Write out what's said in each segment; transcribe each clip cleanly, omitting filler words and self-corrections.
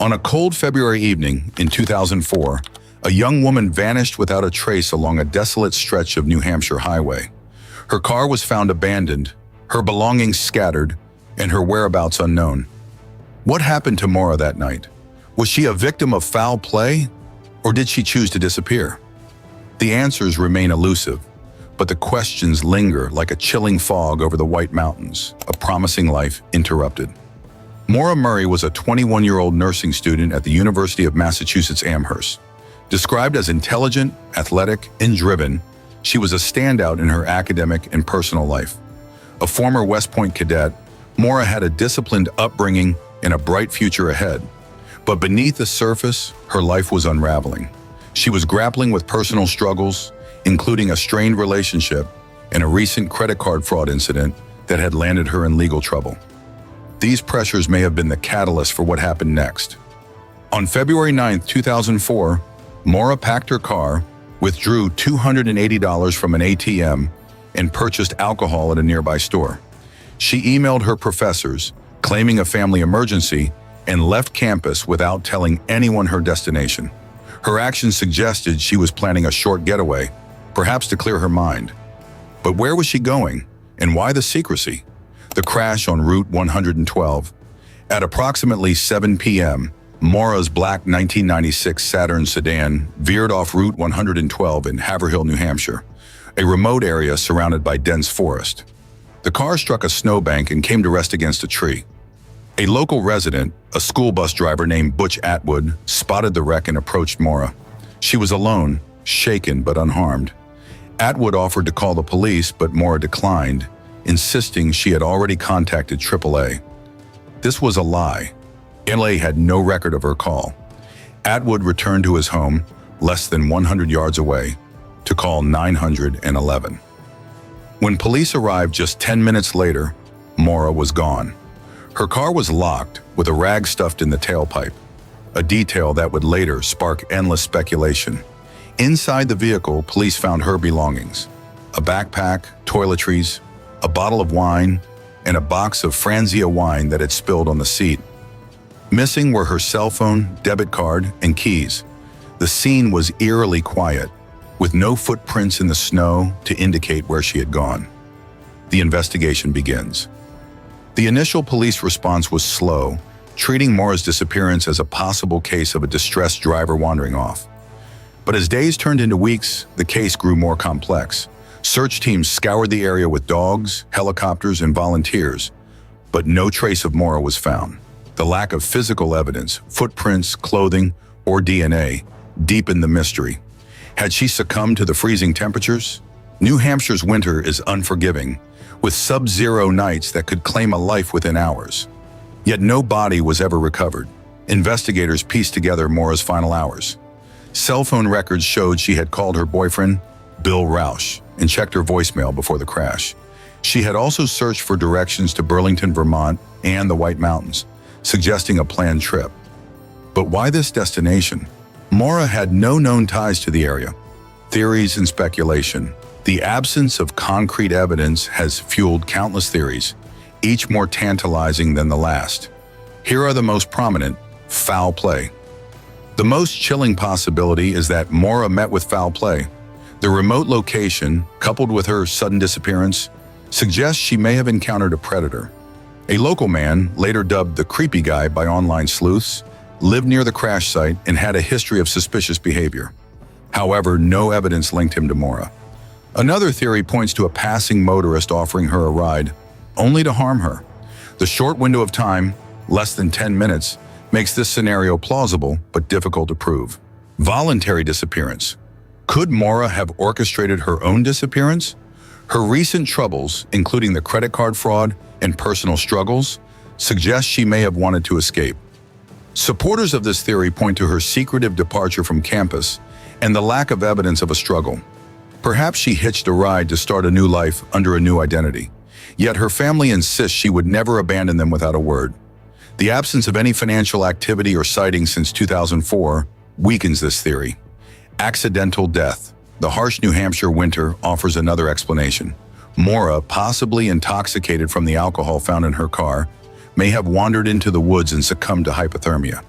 On a cold February evening in 2004, a young woman vanished without a trace along a desolate stretch of New Hampshire highway. Her car was found abandoned, her belongings scattered, and her whereabouts unknown. What happened to Maura that night? Was she a victim of foul play, or did she choose to disappear? The answers remain elusive, but the questions linger like a chilling fog over the White Mountains, a promising life interrupted. Maura Murray was a 21-year-old nursing student at the University of Massachusetts Amherst. Described as intelligent, athletic, and driven, she was a standout in her academic and personal life. A former West Point cadet, Maura had a disciplined upbringing and a bright future ahead. But beneath the surface, her life was unraveling. She was grappling with personal struggles, including a strained relationship and a recent credit card fraud incident that had landed her in legal trouble. These pressures may have been the catalyst for what happened next. On February 9, 2004, Maura packed her car, withdrew $280 from an ATM, and purchased alcohol at a nearby store. She emailed her professors, claiming a family emergency, and left campus without telling anyone her destination. Her actions suggested she was planning a short getaway, perhaps to clear her mind. But where was she going, and why the secrecy? The crash on Route 112. At approximately 7 p.m., Maura's black 1996 Saturn sedan veered off Route 112 in Haverhill, New Hampshire, a remote area surrounded by dense forest. The car struck a snowbank and came to rest against a tree. A local resident, a school bus driver named Butch Atwood, spotted the wreck and approached Maura. She was alone, shaken but unharmed. Atwood offered to call the police, but Maura declined, insisting she had already contacted AAA. This was a lie. AAA had no record of her call. Atwood returned to his home, less than 100 yards away, to call 911. When police arrived just 10 minutes later, Maura was gone. Her car was locked with a rag stuffed in the tailpipe, a detail that would later spark endless speculation. Inside the vehicle, police found her belongings: a backpack, toiletries, a bottle of wine, and a box of Franzia wine that had spilled on the seat. Missing were her cell phone, debit card, and keys. The scene was eerily quiet, with no footprints in the snow to indicate where she had gone. The investigation begins. The initial police response was slow, treating Maura's disappearance as a possible case of a distressed driver wandering off. But as days turned into weeks, the case grew more complex. Search teams scoured the area with dogs, helicopters, and volunteers, but no trace of Maura was found. The lack of physical evidence, footprints, clothing, or DNA, deepened the mystery. Had she succumbed to the freezing temperatures? New Hampshire's winter is unforgiving, with sub-zero nights that could claim a life within hours. Yet no body was ever recovered. Investigators pieced together Maura's final hours. Cell phone records showed she had called her boyfriend, Bill Roush, and checked her voicemail before the crash. She had also searched for directions to Burlington, Vermont, and the White Mountains, suggesting a planned trip. But why this destination? Maura had no known ties to the area. Theories and speculation. The absence of concrete evidence has fueled countless theories, each more tantalizing than the last. Here are the most prominent: foul play. The most chilling possibility is that Maura met with foul play. The remote location, coupled with her sudden disappearance, suggests she may have encountered a predator. A local man, later dubbed the creepy guy by online sleuths, lived near the crash site and had a history of suspicious behavior. However, no evidence linked him to Maura. Another theory points to a passing motorist offering her a ride, only to harm her. The short window of time, less than 10 minutes, makes this scenario plausible but difficult to prove. Voluntary disappearance. Could Maura have orchestrated her own disappearance? Her recent troubles, including the credit card fraud and personal struggles, suggest she may have wanted to escape. Supporters of this theory point to her secretive departure from campus and the lack of evidence of a struggle. Perhaps she hitched a ride to start a new life under a new identity. Yet her family insists she would never abandon them without a word. The absence of any financial activity or sighting since 2004 weakens this theory. Accidental death. The harsh New Hampshire winter offers another explanation. Maura, possibly intoxicated from the alcohol found in her car, may have wandered into the woods and succumbed to hypothermia.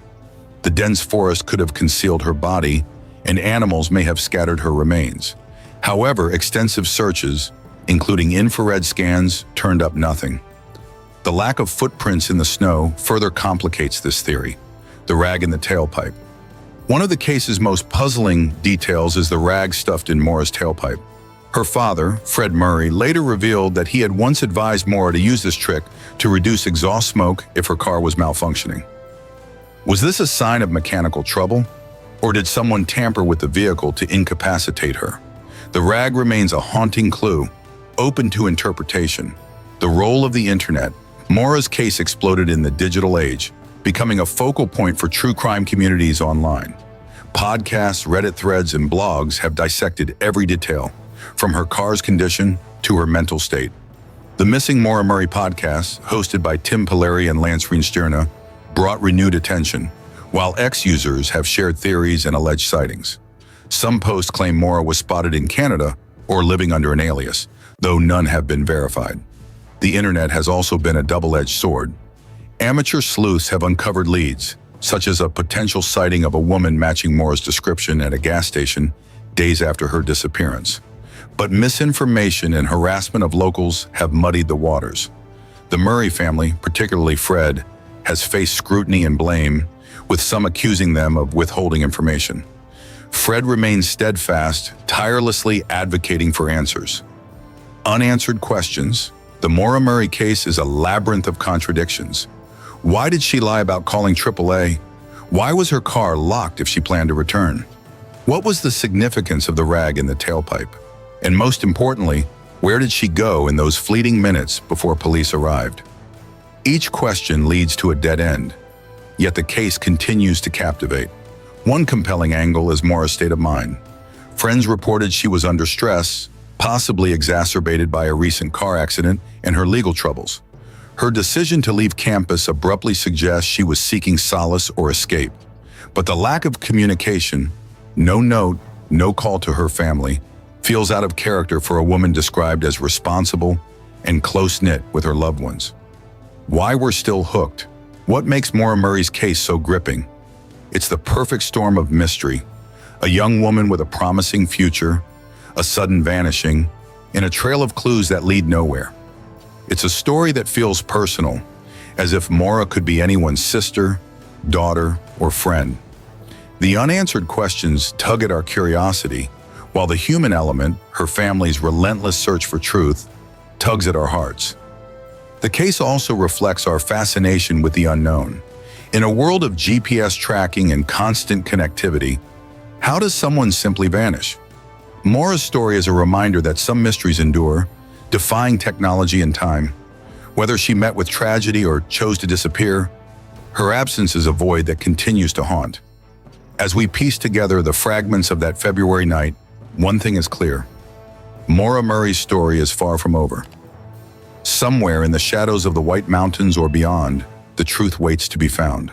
The dense forest could have concealed her body, and animals may have scattered her remains. However, extensive searches, including infrared scans, turned up nothing. The lack of footprints in the snow further complicates this theory. The rag in the tailpipe. One of the case's most puzzling details is the rag stuffed in Maura's tailpipe. Her father, Fred Murray, later revealed that he had once advised Maura to use this trick to reduce exhaust smoke if her car was malfunctioning. Was this a sign of mechanical trouble, or did someone tamper with the vehicle to incapacitate her? The rag remains a haunting clue, open to interpretation. The role of the internet. Maura's case exploded in the digital age, becoming a focal point for true crime communities online. Podcasts, Reddit threads, and blogs have dissected every detail, from her car's condition to her mental state. The Missing Maura Murray podcast, hosted by Tim Polari and Lance Rienstierna, brought renewed attention, while ex-users have shared theories and alleged sightings. Some posts claim Maura was spotted in Canada or living under an alias, though none have been verified. The internet has also been a double-edged sword. Amateur sleuths have uncovered leads, such as a potential sighting of a woman matching Maura's description at a gas station days after her disappearance. But misinformation and harassment of locals have muddied the waters. The Murray family, particularly Fred, has faced scrutiny and blame, with some accusing them of withholding information. Fred remains steadfast, tirelessly advocating for answers. Unanswered questions. The Maura Murray case is a labyrinth of contradictions. Why did she lie about calling AAA? Why was her car locked if she planned to return? What was the significance of the rag in the tailpipe? And most importantly, where did she go in those fleeting minutes before police arrived? Each question leads to a dead end, yet the case continues to captivate. One compelling angle is Maura's state of mind. Friends reported she was under stress, possibly exacerbated by a recent car accident and her legal troubles. Her decision to leave campus abruptly suggests she was seeking solace or escape. But the lack of communication, no note, no call to her family, feels out of character for a woman described as responsible and close-knit with her loved ones. Why we're still hooked? What makes Maura Murray's case so gripping? It's the perfect storm of mystery. A young woman with a promising future, a sudden vanishing, and a trail of clues that lead nowhere. It's a story that feels personal, as if Maura could be anyone's sister, daughter, or friend. The unanswered questions tug at our curiosity, while the human element, her family's relentless search for truth, tugs at our hearts. The case also reflects our fascination with the unknown. In a world of GPS tracking and constant connectivity, how does someone simply vanish? Maura's story is a reminder that some mysteries endure, defying technology and time. Whether she met with tragedy or chose to disappear, her absence is a void that continues to haunt. As we piece together the fragments of that February night, one thing is clear. Maura Murray's story is far from over. Somewhere in the shadows of the White Mountains or beyond, the truth waits to be found.